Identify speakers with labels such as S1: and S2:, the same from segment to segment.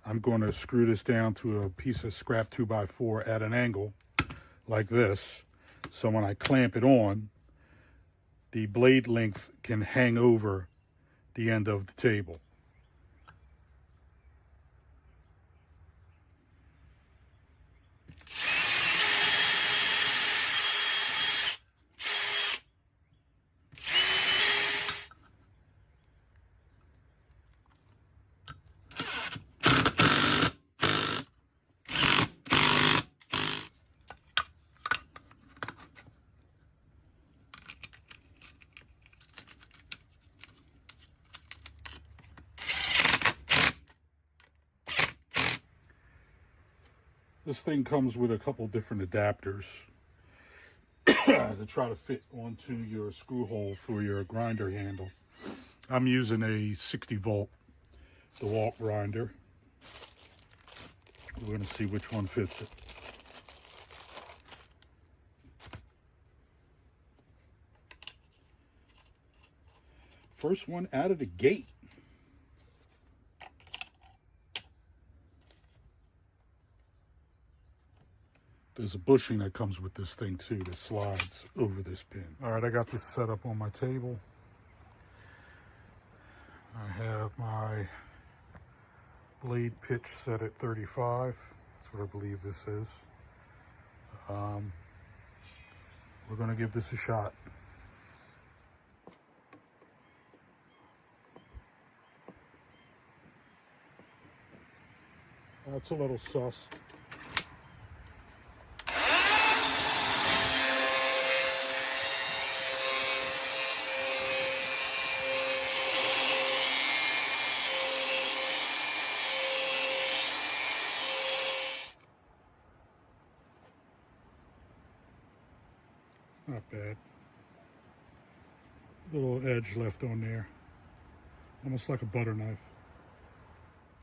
S1: I'm going to screw this down to a piece of scrap 2x4 at an angle like this. So when I clamp it on, the blade length can hang over the end of the table. This thing comes with a couple different adapters to try to fit onto your screw hole for your grinder handle. I'm using a 60 volt DeWalt grinder. We're going to see which one fits it. First one out of the gate. There's a bushing that comes with this thing too that slides over this pin. All right, I got this set up on my table. I have my blade pitch set at 35. That's what I believe this is. We're gonna give this a shot. That's a little sus. Not bad. Little edge left on there. Almost like a butter knife.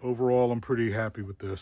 S1: Overall, I'm pretty happy with this.